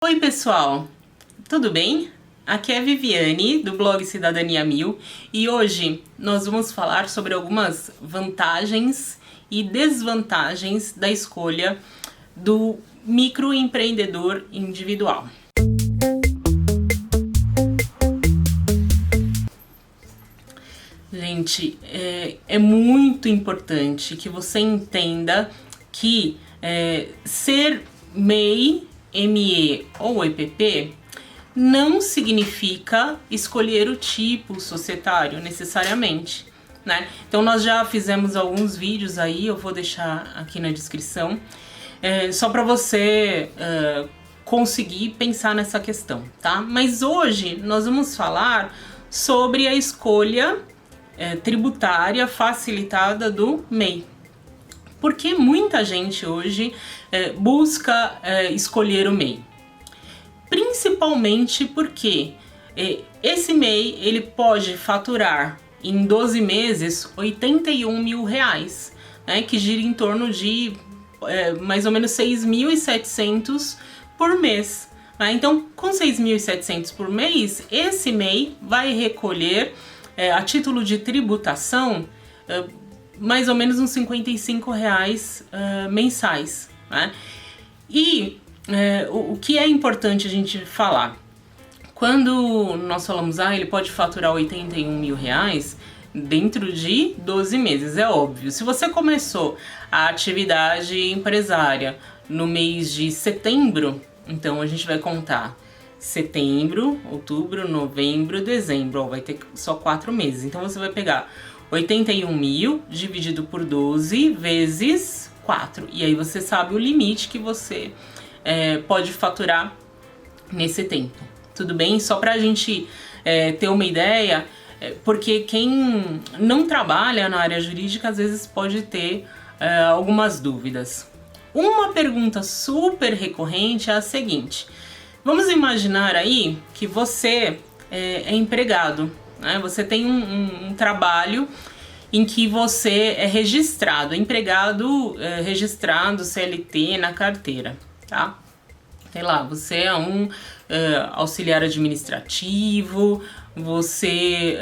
Oi pessoal, tudo bem? Aqui é a Viviane do blog Cidadania Mil e hoje nós vamos falar sobre algumas vantagens e desvantagens da escolha do microempreendedor individual. Gente, é muito importante que você entenda que ser MEI, ME ou EPP não significa escolher o tipo societário necessariamente, né? Então nós já fizemos alguns vídeos aí, eu vou deixar aqui na descrição, só para você conseguir pensar nessa questão, tá? Mas hoje nós vamos falar sobre a escolha tributária facilitada do MEI. Porque muita gente hoje busca escolher o MEI. Principalmente porque esse MEI ele pode faturar em 12 meses 81 mil reais, né, que gira em torno de mais ou menos 6.700 por mês. Né? Então, com 6.700 por mês, esse MEI vai recolher a título de tributação mais ou menos uns 55 reais mensais, né? E o que é importante a gente falar? Quando nós falamos, ele pode faturar 81 mil reais dentro de 12 meses, é óbvio. Se você começou a atividade empresária no mês de setembro, então a gente vai contar setembro, outubro, novembro, dezembro, vai ter só 4 meses. Então você vai pegar 81 mil dividido por 12 vezes 4. E aí você sabe o limite que você pode faturar nesse tempo. Tudo bem? Só pra gente ter uma ideia, porque quem não trabalha na área jurídica às vezes pode ter algumas dúvidas. Uma pergunta super recorrente é a seguinte: vamos imaginar aí que você é empregado, né? Você tem um trabalho em que você é registrado, empregado registrado CLT na carteira, tá? Sei lá, você é um auxiliar administrativo, você,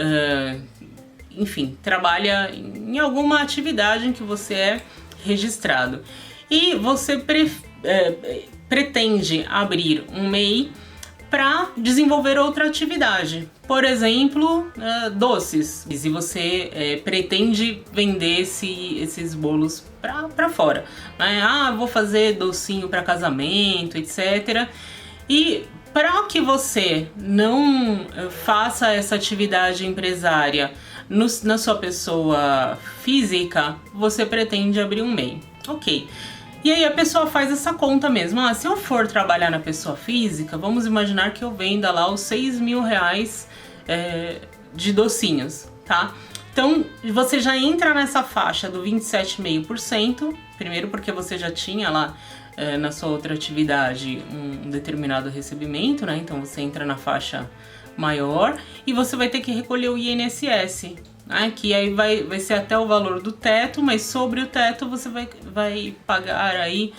enfim, trabalha em alguma atividade em que você é registrado. E você pretende abrir um MEI para desenvolver outra atividade, por exemplo, doces. E você pretende vender esses bolos para fora, né? Vou fazer docinho para casamento, etc. E para que você não faça essa atividade empresária na sua pessoa física, você pretende abrir um MEI. Ok. E aí a pessoa faz essa conta mesmo. Se eu for trabalhar na pessoa física, vamos imaginar que eu venda lá os 6 mil reais de docinhos, tá? Então você já entra nessa faixa do 27,5%, primeiro porque você já tinha lá na sua outra atividade um determinado recebimento, né? Então você entra na faixa maior e você vai ter que recolher o INSS. Que aí vai ser até o valor do teto, mas sobre o teto você vai pagar aí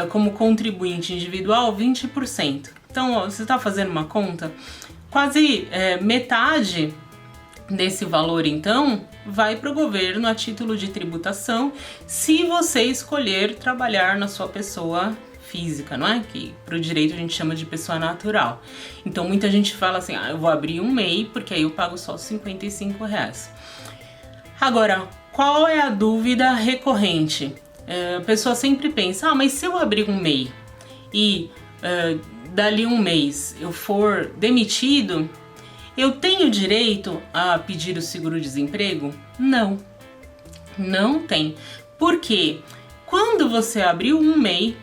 como contribuinte individual 20%. Então, você está fazendo uma conta, quase metade desse valor então vai para o governo a título de tributação, se você escolher trabalhar na sua pessoa física, não é? Que para o direito a gente chama de pessoa natural. Então muita gente fala assim, eu vou abrir um MEI porque aí eu pago só 55 reais. Agora, qual é a dúvida recorrente? A pessoa sempre pensa, mas se eu abrir um MEI e dali um mês eu for demitido, eu tenho direito a pedir o seguro-desemprego? Não, não tem. Por quê? Quando você abriu um MEI,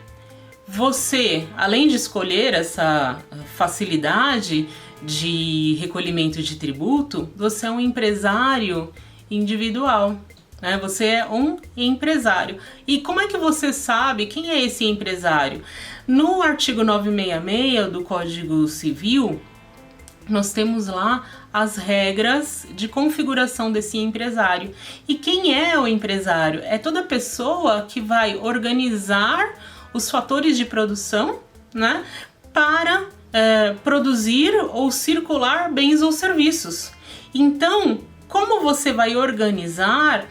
você, além de escolher essa facilidade de recolhimento de tributo, você é um empresário individual, né? Você é um empresário. E como é que você sabe quem é esse empresário? No artigo 966 do Código Civil, nós temos lá as regras de configuração desse empresário. E quem é o empresário? É toda pessoa que vai organizar os fatores de produção, né, para produzir ou circular bens ou serviços. Então, como você vai organizar?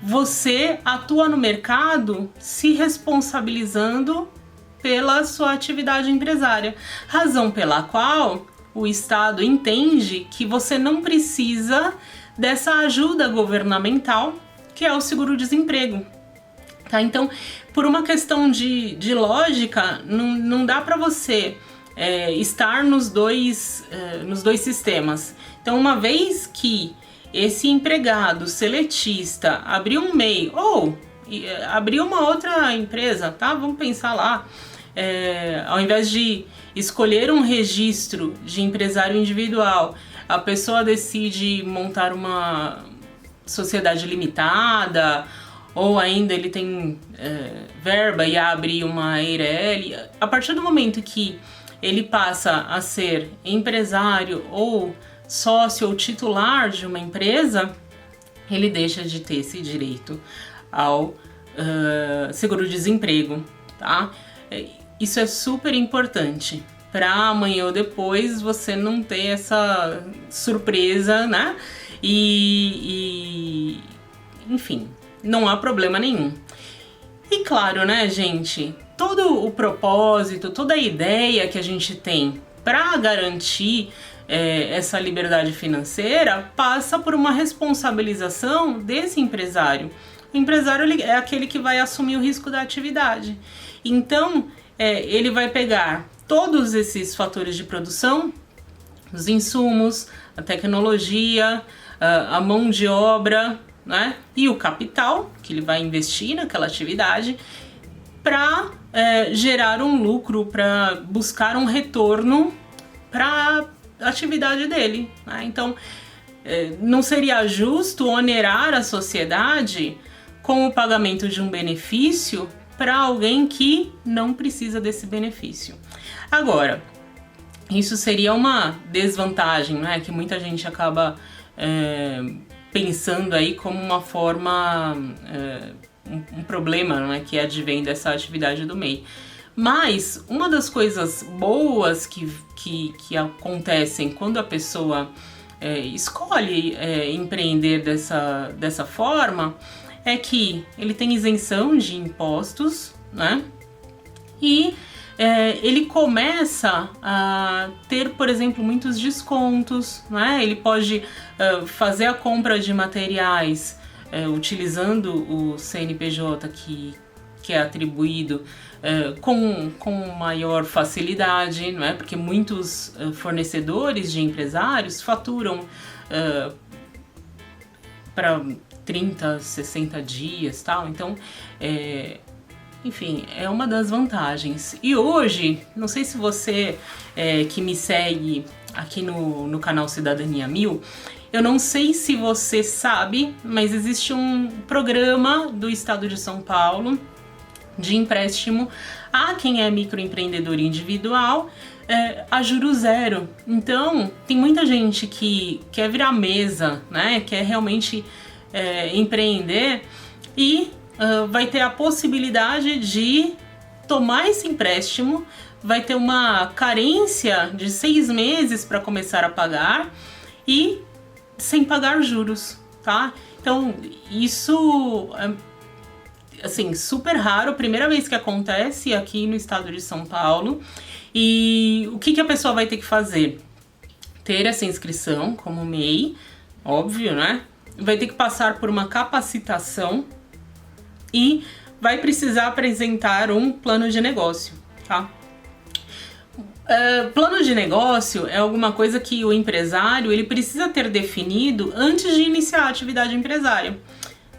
Você atua no mercado se responsabilizando pela sua atividade empresária, razão pela qual o Estado entende que você não precisa dessa ajuda governamental, que é o seguro-desemprego. Tá? Então, por uma questão de lógica, não dá para você estar nos dois sistemas. Então, uma vez que esse empregado seletista abriu um MEI ou abriu uma outra empresa, tá? Vamos pensar lá, ao invés de escolher um registro de empresário individual, a pessoa decide montar uma sociedade limitada, ou ainda ele tem verba e abre uma EIRELI. A partir do momento que ele passa a ser empresário ou sócio ou titular de uma empresa, ele deixa de ter esse direito ao seguro-desemprego, tá? Isso é super importante para amanhã ou depois você não ter essa surpresa, né? Enfim, não há problema nenhum. E claro, né, gente, todo o propósito, toda a ideia que a gente tem para garantir essa liberdade financeira passa por uma responsabilização desse empresário. O empresário é aquele que vai assumir o risco da atividade. Então, ele vai pegar todos esses fatores de produção, os insumos, a tecnologia, a mão de obra, né, e o capital que ele vai investir naquela atividade para gerar um lucro, para buscar um retorno para a atividade dele, né? Então, não seria justo onerar a sociedade com o pagamento de um benefício para alguém que não precisa desse benefício. Agora, isso seria uma desvantagem, né, que muita gente acaba pensando aí como uma forma, um problema, né, que advém dessa atividade do MEI. Mas uma das coisas boas que acontecem quando a pessoa escolhe empreender dessa forma é que ele tem isenção de impostos, né? E ele começa a ter, por exemplo, muitos descontos, né? Ele pode fazer a compra de materiais utilizando o CNPJ que é atribuído com maior facilidade, não é? Porque muitos fornecedores de empresários faturam para 30, 60 dias, tal. Então, enfim, é uma das vantagens. E hoje, não sei se você que me segue aqui no canal Cidadania 1000, eu não sei se você sabe, mas existe um programa do Estado de São Paulo de empréstimo a quem é microempreendedor individual a juros zero. Então, tem muita gente que quer virar mesa, né? Quer realmente empreender e vai ter a possibilidade de tomar esse empréstimo, vai ter uma carência de 6 meses para começar a pagar e sem pagar juros, tá? Então, isso assim, super raro, primeira vez que acontece aqui no estado de São Paulo. E o que a pessoa vai ter que fazer? Ter essa inscrição como MEI, óbvio, né? Vai ter que passar por uma capacitação e vai precisar apresentar um plano de negócio, tá? Plano de negócio é alguma coisa que o empresário ele precisa ter definido antes de iniciar a atividade empresária.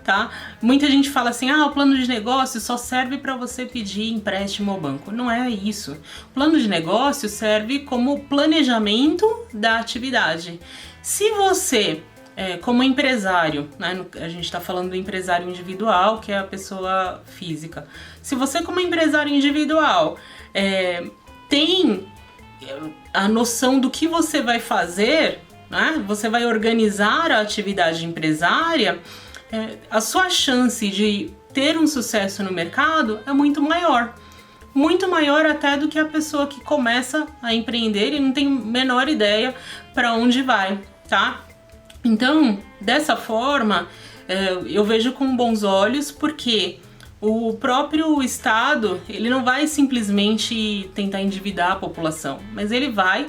Tá? Muita gente fala assim, o plano de negócio só serve para você pedir empréstimo ao banco. Não é isso. O plano de negócio serve como planejamento da atividade. Se você, como empresário, né, a gente está falando do empresário individual, que é a pessoa física. Se você, como empresário individual, tem a noção do que você vai fazer, né, você vai organizar a atividade empresária, a sua chance de ter um sucesso no mercado é muito maior. muito maior até do que a pessoa que começa a empreender e não tem a menor ideia para onde vai, tá? Então, dessa forma, eu vejo com bons olhos, porque o próprio Estado, ele não vai simplesmente tentar endividar a população, mas ele vai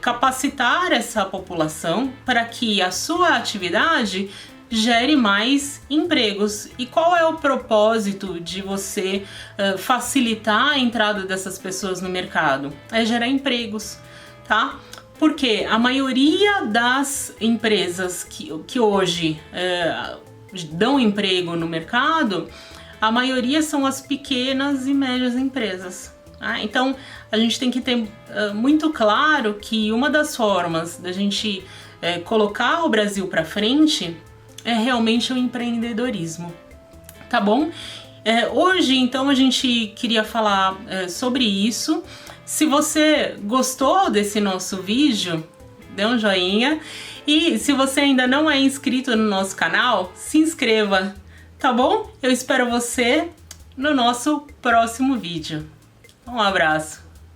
capacitar essa população para que a sua atividade gere mais empregos. E qual é o propósito de você facilitar a entrada dessas pessoas no mercado? É gerar empregos, tá? Porque a maioria das empresas que hoje dão emprego no mercado, a maioria são as pequenas e médias empresas. Tá? Então, a gente tem que ter muito claro que uma das formas da gente colocar o Brasil para frente é realmente o empreendedorismo, tá bom? Hoje, então, a gente queria falar sobre isso. Se você gostou desse nosso vídeo, dê um joinha. E se você ainda não é inscrito no nosso canal, se inscreva, tá bom? Eu espero você no nosso próximo vídeo. Um abraço!